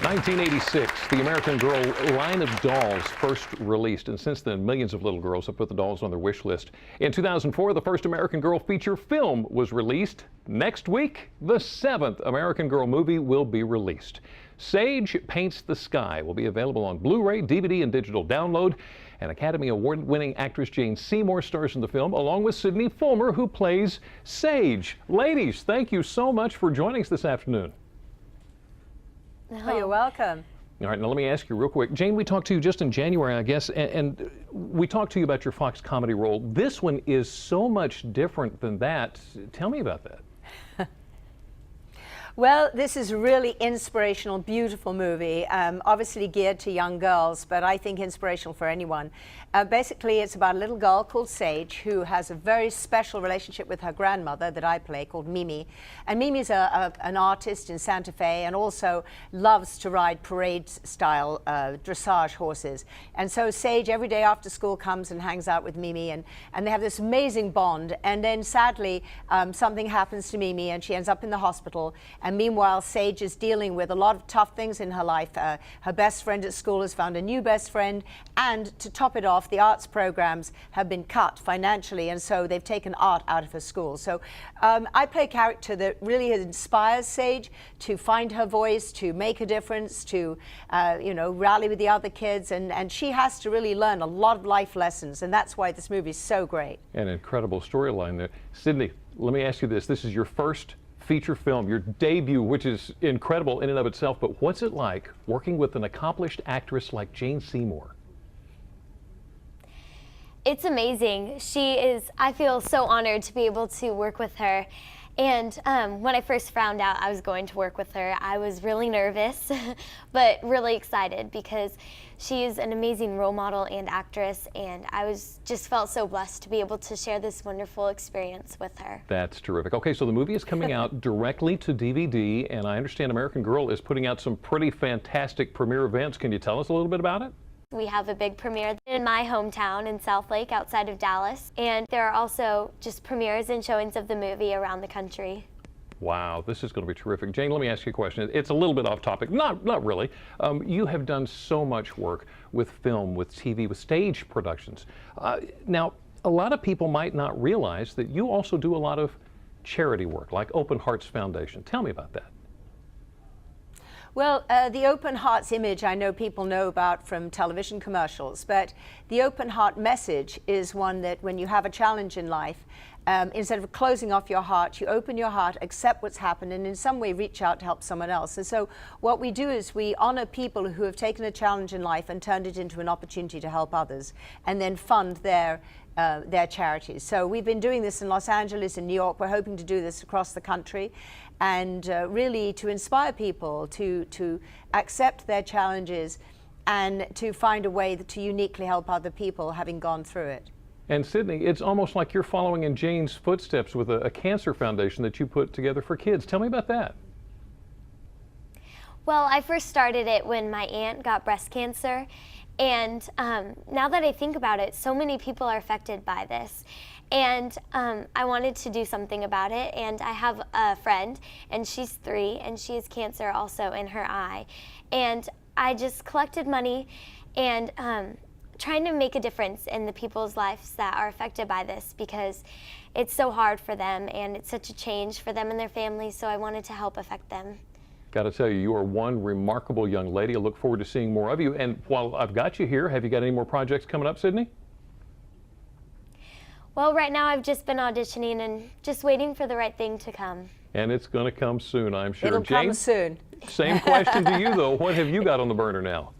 1986, the American Girl line of dolls first released, and since then, millions of little girls have put the dolls on their wish list. In 2004, the first American Girl feature film was released. Next week, the 7th American Girl movie will be released. Sage Paints the Sky will be available on Blu-ray, DVD, and digital download. And Academy Award-winning actress Jane Seymour stars in the film, along with Sydney Fulmer, who plays Sage. Ladies, thank you so much for joining us this afternoon. Oh, you're welcome. All right, now let me ask you real quick. Jane, we talked to you just in January, I guess, and we talked to you about your Fox comedy role. This one is so much different than that. Tell me about that. Well, this is a really inspirational, beautiful movie, obviously geared to young girls, but I think inspirational for anyone. Basically, it's about a little girl called Sage who has a very special relationship with her grandmother that I play, called Mimi. And Mimi's an artist in Santa Fe and also loves to ride parade-style dressage horses. And so Sage, every day after school, comes and hangs out with Mimi, and they have this amazing bond. And then, sadly, something happens to Mimi, and she ends up in the hospital. And meanwhile, Sage is dealing with a lot of tough things in her life. Her best friend at school has found a new best friend, and to top it off, the arts programs have been cut financially, and so they've taken art out of her school. So I play a character that really inspires Sage to find her voice, to make a difference, to rally with the other kids, and she has to really learn a lot of life lessons, and that's why this movie is so great. An incredible storyline there. Sydney, let me ask you this. This is your first feature film, your debut, which is incredible in and of itself, but what's it like working with an accomplished actress like Jane Seymour? It's amazing. I feel so honored to be able to work with her. And when I first found out I was going to work with her, I was really nervous, but really excited because she is an amazing role model and actress, and I just felt so blessed to be able to share this wonderful experience with her. That's terrific. Okay, so the movie is coming out directly to DVD, and I understand American Girl is putting out some pretty fantastic premiere events. Can you tell us a little bit about it? We have a big premiere in my hometown in South Lake outside of Dallas, and there are also just premieres and showings of the movie around the country. Wow, this is going to be terrific. Jane, let me ask you a question. It's a little bit off topic. Not really. You have done so much work with film, with TV, with stage productions. Now, a lot of people might not realize that you also do a lot of charity work, like Open Hearts Foundation. Tell me about that. Well, the Open Hearts image I know people know about from television commercials, but the Open Heart message is one that when you have a challenge in life, instead of closing off your heart, you open your heart, accept what's happened, and in some way reach out to help someone else. And so what we do is we honor people who have taken a challenge in life and turned it into an opportunity to help others, and then fund their charities. So we've been doing this in Los Angeles and New York. We're hoping to do this across the country, and really to inspire people to accept their challenges and to find a way to uniquely help other people having gone through it. And Sydney, it's almost like you're following in Jane's footsteps with a cancer foundation that you put together for kids. Tell me about that. Well, I first started it when my aunt got breast cancer, and now that I think about it, so many people are affected by this. And I wanted to do something about it, and I have a friend, and she's 3, and she has cancer also in her eye. And I just collected money and trying to make a difference in the people's lives that are affected by this, because it's so hard for them, and it's such a change for them and their families, so I wanted to help affect them. Got to tell you, you are one remarkable young lady. I look forward to seeing more of you. And while I've got you here, have you got any more projects coming up, Sydney? Well, right now I've just been auditioning and just waiting for the right thing to come. And it's going to come soon, I'm sure. It'll Jane, come soon. Same question to you, though. What have you got on the burner now?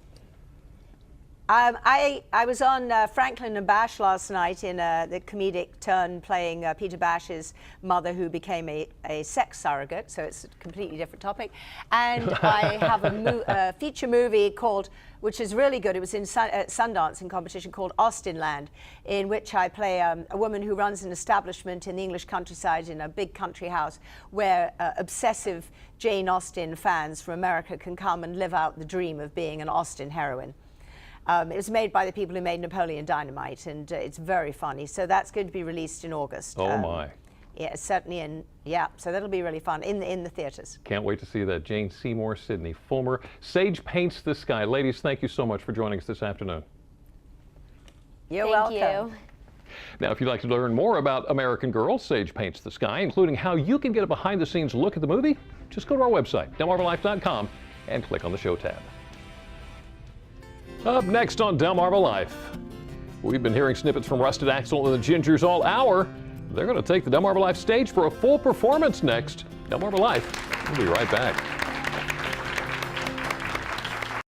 I was on Franklin and Bash last night in the comedic turn playing Peter Bash's mother, who became a sex surrogate, so it's a completely different topic. And I have a feature movie called, which is really good, it was in Sundance in competition, called Austinland, in which I play a woman who runs an establishment in the English countryside in a big country house where obsessive Jane Austen fans from America can come and live out the dream of being an Austen heroine. It was made by the people who made Napoleon Dynamite, and it's very funny. So that's going to be released in August. Oh my. Yeah, certainly so that'll be really fun in the theaters. Can't wait to see that. Jane Seymour, Sydney Fulmer. Sage Paints the Sky. Ladies, thank you so much for joining us this afternoon. You're Thank welcome. you. Now, if you'd like to learn more about American Girl, Sage Paints the Sky, including how you can get a behind-the-scenes look at the movie, just go to our website, DelmarvaLife.com, and click on the Show tab. Up next on Delmarva Life, we've been hearing snippets from Rusted Axle and the Gingers all hour. They're going to take the Delmarva Life stage for a full performance next. Delmarva Life, we'll be right back.